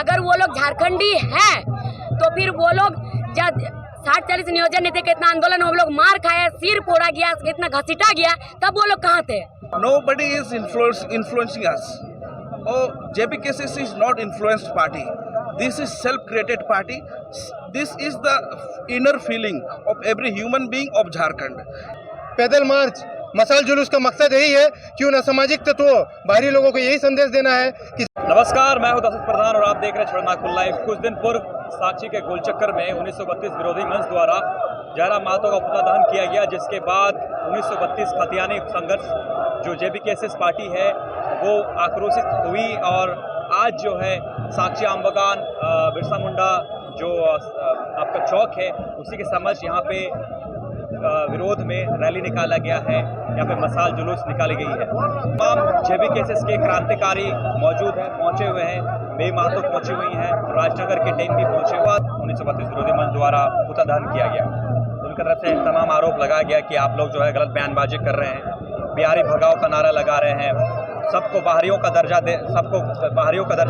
अगर वो लोग झारखंडी हैं तो फिर वो लोग जब 60-40 नियोजन नीति के इतना आंदोलन हम लोग मार खाए, सिर फोड़ा गया, इतना घसीटा गया, तब वो लोग कहाँ थे? Nobody is influencing us. Oh, JBKCS is not influenced party. This is self-created party. This is the inner feeling of every human being of Jharkhand. पैदल मार्च, मसाल जुलूस का मकसद यही है कि उन असामाजिक तत्वों, बाहरी लोगों को यही संदेश देना है कि नमस्कार, मैं हूं दशरथ प्रधान और आप देख रहे हैं छोड़नागपुर लाइव। कुछ दिन पूर्व साक्षी के गोलचक्कर में 1932 विरोधी मंच द्वारा जयराम महतो का पुतला दहन किया गया, जिसके बाद 1932 खतियानी संघर्ष जो JBKCS पार्टी है वो आक्रोशित हुई और आज जो है साक्षी आम बगान बिरसा मुंडा जो आपका चौक है उसी के समक्ष यहाँ पे विरोध में रैली निकाला गया है। यहाँ पे मसाल जुलूस निकाली गई है। तमाम JBKCS के क्रांतिकारी मौजूद हैं, पहुँचे हुए हैं। मेरी महतो पहुँची हुई हैं, राजनगर के टीम भी पहुँचे हुआ। 1932 विरोधी मंच द्वारा पुतला दहन किया गया। उनकी तरफ से तमाम आरोप लगाया गया कि आप लोग जो है गलत बयानबाजी कर रहे हैं, बिहारी भगाओ का नारा लगा रहे हैं, सबको बाहरियों का दर्जा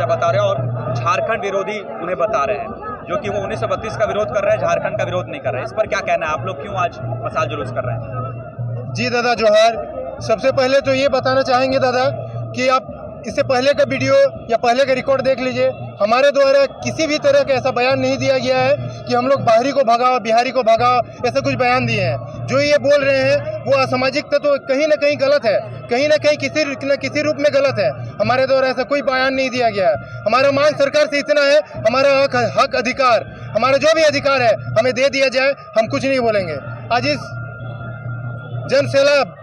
बता रहे हैं और झारखंड विरोधी उन्हें बता रहे हैं, जो कि वो 1932 का विरोध कर रहे हैं, झारखंड का विरोध नहीं कर रहे हैं। इस पर क्या कहना है? आप लोग क्यों आज मसाल जुलूस कर रहे हैं? जी दादा जोहार। सबसे पहले तो ये बताना चाहेंगे दादा कि आप इससे पहले का वीडियो या पहले का रिकॉर्ड देख लीजिए। हमारे द्वारा किसी भी तरह का ऐसा बयान नहीं दिया गया है कि हम लोग बाहरी को भगाओ, बिहारी को भगाओ, ऐसा कुछ बयान दिए हैं। जो ये बोल रहे हैं वो असामाजिक तत्व कहीं ना कहीं गलत है, कहीं ना कहीं किसी रूप में गलत है। हमारे द्वारा ऐसा कोई बयान नहीं दिया गया है। हमारा मांग सरकार से इतना है, हमारा हक अधिकार, हमारा जो भी अधिकार है हमें दे दिया जाए, हम कुछ नहीं बोलेंगे। आज इस जन सैलाब,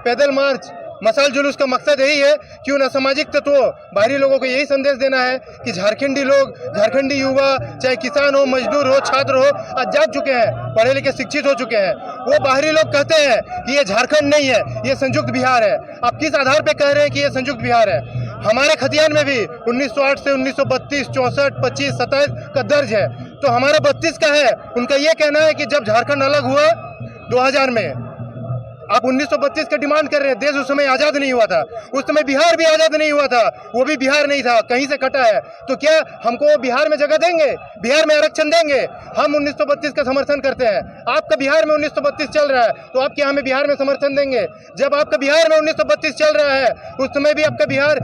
पैदल मार्च, मसाल जुलूस का मकसद यही है कि उन असामाजिक तत्वों, बाहरी लोगों को यही संदेश देना है कि झारखंडी लोग, झारखंडी युवा, चाहे किसान हो, मजदूर हो, छात्र हो, आज जाग चुके हैं, पढ़े लिखे शिक्षित हो चुके हैं। वो बाहरी लोग कहते हैं कि ये झारखंड नहीं है, ये संयुक्त बिहार है। आप किस आधार पर कह रहे हैं कि ये संयुक्त बिहार है? हमारे खतियान में भी 1908 से 1932, 64, 25, 27 का दर्ज है, तो हमारा 32 का है। उनका ये कहना है कि जब झारखंड अलग हुआ 2000 में, आप 1932 का डिमांड कर रहे हैं। देश उस समय आज़ाद नहीं हुआ था, उस समय बिहार भी आज़ाद नहीं हुआ था, वो भी बिहार नहीं था, कहीं से कटा है। तो क्या हमको बिहार में जगह देंगे, बिहार में आरक्षण देंगे? हम 1932 का समर्थन करते हैं। आपका बिहार में 1932 चल रहा है तो आप क्या हमें बिहार में समर्थन देंगे? जब आपका बिहार में 1932 चल रहा है उस समय भी आपका बिहार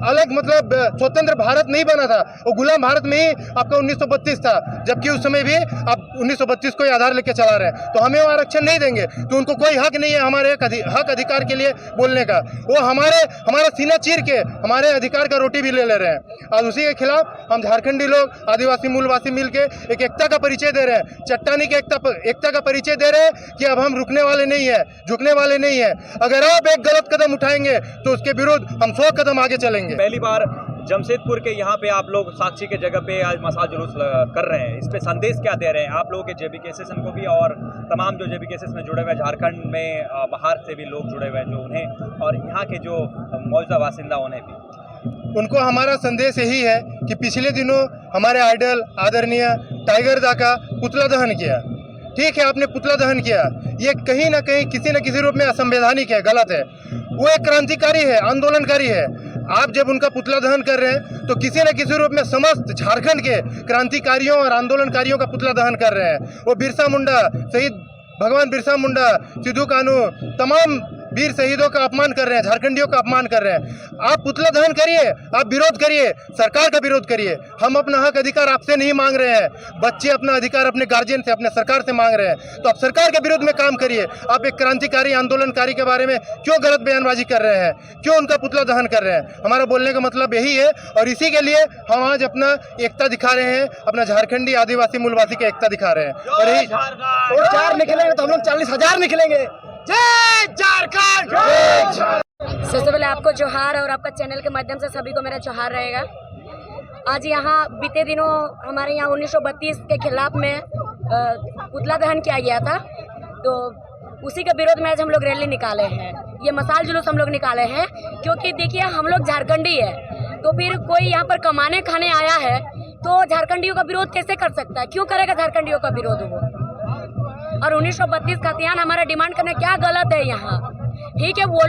अलग मतलब स्वतंत्र भारत नहीं बना था, वो गुलाम भारत में ही आपका 1932 था, जबकि उस समय भी आप 1932 को ही आधार लेके चला रहे हैं। तो हमें वो आरक्षण नहीं देंगे तो उनको कोई हक नहीं है हमारे हक अधिकार के लिए बोलने का। वो हमारा सीना चीर के हमारे अधिकार का रोटी भी ले रहे हैं। आज उसी के खिलाफ हम झारखंडी लोग, आदिवासी मूलवासी मिलके एक एकता का परिचय दे रहे हैं, चट्टानी के एकता का परिचय दे रहे हैं कि अब हम रुकने वाले नहीं है, झुकने वाले नहीं है। अगर आप एक गलत कदम उठाएंगे तो उसके विरुद्ध हम 100 कदम आगे चलेंगे। पहली बार जमशेदपुर के यहाँ पे आप लोग साक्षी के जगह पे आज मसाल जुलूस कर रहे हैं, इस पे संदेश क्या दे रहे हैं आप लोगों के JBKCS को भी और तमाम जो JBKCS में जुड़े हुए झारखंड में बाहर से भी लोग जुड़े हुए हैं जो उन्हें, और यहाँ के जो मौजूदा बासिंदा उन्हें भी? उनको हमारा संदेश यही है कि पिछले दिनों हमारे आइडल आदरणीय टाइगर दा का पुतला दहन किया। ठीक है, आपने पुतला दहन किया, ये कहीं ना कहीं किसी न किसी रूप में असंवैधानिक है, गलत है। वो एक क्रांतिकारी है, आंदोलनकारी है। आप जब उनका पुतला दहन कर रहे हैं तो किसी न किसी रूप में समस्त झारखंड के क्रांतिकारियों और आंदोलनकारियों का पुतला दहन कर रहे हैं। वो बिरसा मुंडा, शहीद भगवान बिरसा मुंडा, सिद्धू कानू, तमाम वीर शहीदों का अपमान कर रहे हैं, झारखंडियों का अपमान कर रहे हैं। आप पुतला दहन करिए, आप विरोध करिए, सरकार का विरोध करिए। हम अपना हक अधिकार आपसे नहीं मांग रहे हैं, बच्चे अपना अधिकार अपने गार्जियन से, अपने सरकार से मांग रहे हैं। तो आप सरकार के विरोध में काम करिए। आप एक क्रांतिकारी आंदोलनकारी के बारे में क्यों गलत बयानबाजी कर रहे हैं, क्यों उनका पुतला दहन कर रहे हैं? हमारा बोलने का मतलब यही है और इसी के लिए हम आज अपना एकता दिखा रहे हैं, अपना झारखंडी आदिवासी मूलवासी की एकता दिखा रहे हैं। और यही 4 निकलेंगे तो हम लोग 40,000 निकलेंगे। जय झारखंड। सबसे पहले आपको जोहार और आपका चैनल के माध्यम से सभी को मेरा जोहार रहेगा। आज यहाँ बीते दिनों हमारे यहाँ 1932 के खिलाफ में पुतला दहन किया गया था, तो उसी के विरोध में आज हम लोग रैली निकाले हैं, ये मसाल जुलूस हम लोग निकाले हैं। क्योंकि देखिए हम लोग झारखंडी है, तो फिर कोई यहाँ पर कमाने खाने आया है तो झारखंडियों का विरोध कैसे कर सकता है? क्यों करेगा झारखंडियों का विरोध वो? और 1932 खतियान हमारा डिमांड करना क्या गलत है? यहाँ ठीक है, वो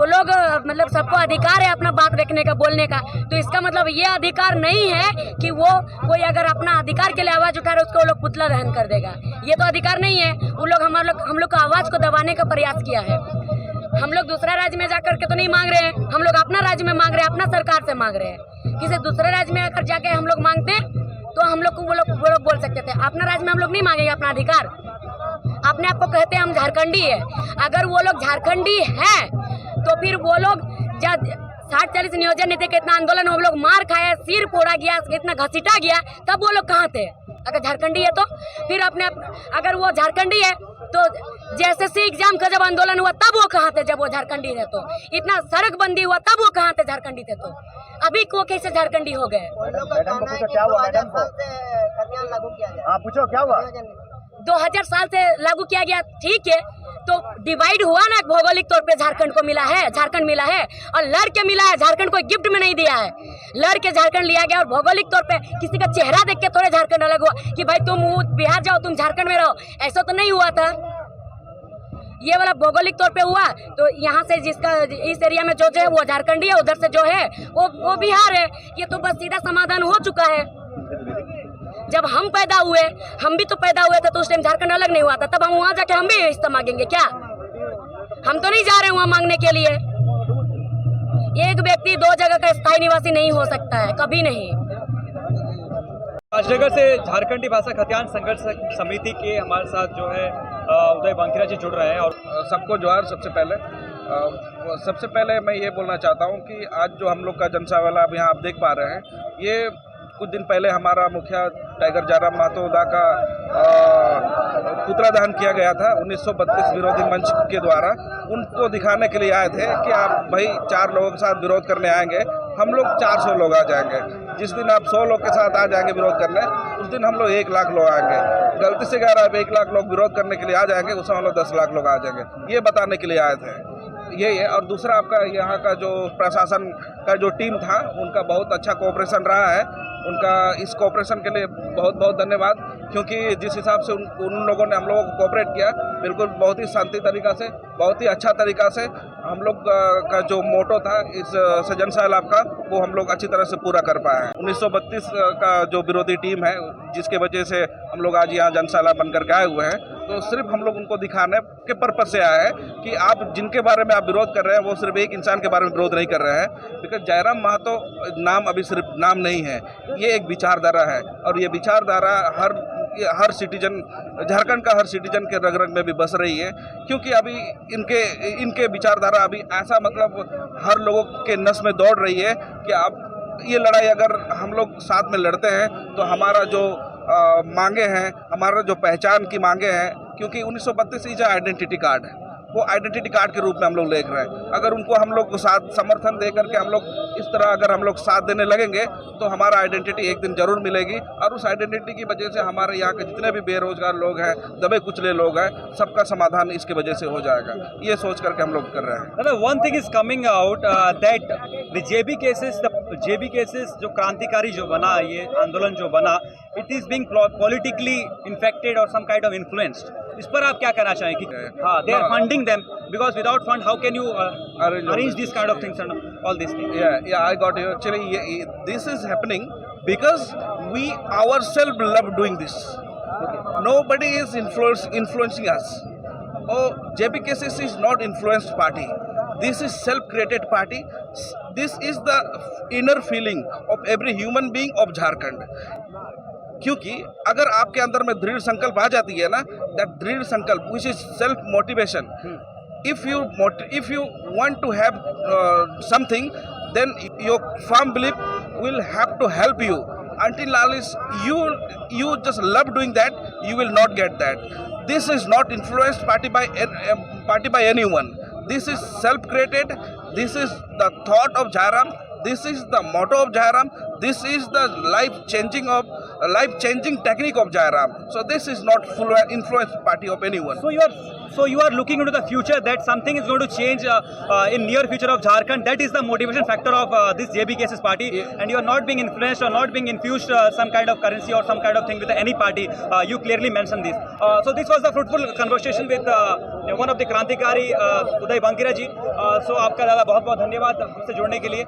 लोग मतलब सबको अधिकार है अपना बात रखने का, बोलने का। तो इसका मतलब ये अधिकार नहीं है कि वो कोई अगर अपना अधिकार के लिए आवाज उठा रहे उसको वो लोग पुतला दहन कर देगा। ये तो अधिकार नहीं है। वो लोग हम लोग का आवाज को दबाने का प्रयास किया है। हम लोग दूसरा राज्य में जाकर के तो नहीं मांग रहे हैं, हम लोग अपना राज्य में मांग रहे हैं, अपना सरकार से मांग रहे हैं। किसी दूसरे राज्य में अगर जाके हम लोग मांगते तो हम लोग को वो लोग बोल सकते थे। अपना राज्य में हम लोग नहीं मांगेंगे अपना अधिकार। अपने आप को कहते हैं हम झारखंडी है। अगर वो लोग झारखंडी है तो फिर वो लोग जब 60-40 नियोजन नीति के इतना आंदोलन हम लोग मार खाए, सिर फोड़ा गया, इतना घसीटा गया, तब वो लोग कहाँ थे? अगर झारखंडी है तो फिर अपने अगर वो झारखंडी है तो JSSC एग्जाम का जब आंदोलन हुआ तब वो कहाँ थे? जब वो झारखंडी थे तो इतना सड़क बंदी हुआ तब वो कहाँ थे? झारखंडी थे तो अभी को कैसे झारखंडी हो गए? मैडम को पूछो क्या हुआ, मैडम को हाँ पूछो क्या हुआ। 2000 साल से लागू किया गया, ठीक है, तो डिवाइड हुआ ना भौगोलिक तौर पे। झारखंड को मिला है, झारखंड मिला है और लड़ के मिला है। झारखंड को गिफ्ट में नहीं दिया है, लड़ के झारखंड लिया गया। और भौगोलिक तौर पे किसी का चेहरा देख के थोड़े झारखंड अलग हुआ कि भाई तुम बिहार जाओ, तुम झारखंड में रहो, ऐसा तो नहीं हुआ था। ये वाला भौगोलिक तौर पे हुआ। तो यहाँ से जिसका इस एरिया में जो है वो झारखंडी है, उधर से जो है वो बिहार है। ये तो बस सीधा समाधान हो चुका है। जब हम पैदा हुए, हम भी तो पैदा हुए थे तो उस टाइम झारखंड अलग नहीं हुआ था। तब हम वहाँ जाके हम भी हिस्सा मांगेंगे क्या? हम तो नहीं जा रहे वहाँ मांगने के लिए। एक व्यक्ति 2 जगह का स्थायी निवासी नहीं हो सकता है, कभी नहीं। राजनगर से झारखंडी भाषा खतियान संघर्ष समिति के हमारे साथ जो है उदय बांकीरा जी जुड़ रहे हैं। और सबको जोहार। सबसे पहले मैं ये बोलना चाहता हूँ कि आज जो हम लोग का जनसभा अब यहाँ आप देख पा रहे हैं, ये कुछ दिन पहले हमारा मुखिया टाइगर जयराम मातोदा का पुतला दहन किया गया था 1932 विरोधी मंच के द्वारा। उनको दिखाने के लिए आए थे कि आप भाई 4 लोगों के साथ विरोध करने आएंगे, हम लोग 400 लोग आ जाएंगे। जिस दिन आप 100 लोग के साथ आ जाएंगे विरोध करने, उस दिन हम लोग 1 लाख लोग आएंगे। गलती से कह रहा है 1 लाख लोग विरोध करने के लिए आ जाएंगे, उसमें हम लोग 10 लाख लोग आ जाएंगे। ये बताने के लिए आए थे, यही है। और दूसरा आपका यहाँ का जो प्रशासन का जो टीम था, उनका बहुत अच्छा कोऑपरेशन रहा है। उनका इस कोऑपरेशन के लिए बहुत बहुत धन्यवाद, क्योंकि जिस हिसाब से उन लोगों ने हम लोगों को कोऑपरेट किया, बिल्कुल बहुत ही शांति तरीका से, बहुत ही अच्छा तरीका से हम लोग का जो मोटो था इस सजन साहब का, वो हम लोग अच्छी तरह से पूरा कर पाए हैं। 1932 का जो विरोधी टीम है, जिसके वजह से हम लोग आज यहाँ जनशाला बनकर के आए हुए हैं, तो सिर्फ हम लोग उनको दिखाने के पर्पज से आए हैं कि आप जिनके बारे में आप विरोध कर रहे हैं वो सिर्फ एक इंसान के बारे में विरोध नहीं कर रहे हैं। बिकॉज जयराम महतो नाम अभी सिर्फ नाम नहीं है, ये एक विचारधारा है। और ये विचारधारा हर सिटीजन, झारखंड का हर सिटीजन के रग रग में भी बस रही है, क्योंकि अभी इनके विचारधारा अभी ऐसा मतलब हर लोगों के नस में दौड़ रही है कि आप ये लड़ाई अगर हम लोग साथ में लड़ते हैं तो हमारा जो मांगे हैं, हमारा जो पहचान की मांगे हैं, क्योंकि 1932 इज आइडेंटिटी कार्ड है, वो आइडेंटिटी कार्ड के रूप में हम लोग देख रहे हैं। अगर उनको हम लोग साथ समर्थन दे करके हम लोग इस तरह अगर हम लोग साथ देने लगेंगे तो हमारा आइडेंटिटी एक दिन जरूर मिलेगी। और उस आइडेंटिटी की वजह से हमारे यहाँ के जितने भी बेरोजगार लोग हैं, दबे कुचले लोग हैं, सबका समाधान इसके वजह से हो जाएगा। ये सोच करके हम लोग कर रहे हैं। One thing is coming out that the JB cases जो क्रांतिकारी जो बना, ये आंदोलन जो बना, it is being politically infected और सम काइंड ऑफ इन्फ्लुएंस्ड। इस पर आप क्या कहना चाहेंगे कि हाँ, they are funding them because without fund how can you arrange these kind of things and all these things? Yeah, I got you. Actually, this is happening because we ourselves love doing this. Nobody is influencing us. Oh, JPKCS is not influenced party. This is self-created party. This is the inner feeling of every human being of Jharkhand. क्योंकि अगर आपके अंदर में दृढ़ संकल्प आ जाती है ना, दैट दृढ़ संकल्प which is self motivation, if you want to have something, then your firm belief will have to help you. until unless you just love doing that, you will not get that. This is not influenced party by anyone. This is self created. This is the thought of Jairam. This is the motto of Jairam. This is the life-changing technique of Jairam. So this is not full influence party of anyone. So you are looking into the future that something is going to change in near future of Jharkhand. That is the motivation factor of this JBKS's party, and you are not being influenced or not being infused some kind of currency or some kind of thing with any party. You clearly mentioned this. So this was the fruitful conversation with one of the क्रांतिकारी उदय बंकीरा जी. So आपका दादा बहुत बहुत धन्यवाद हमसे जुड़ने के लिए.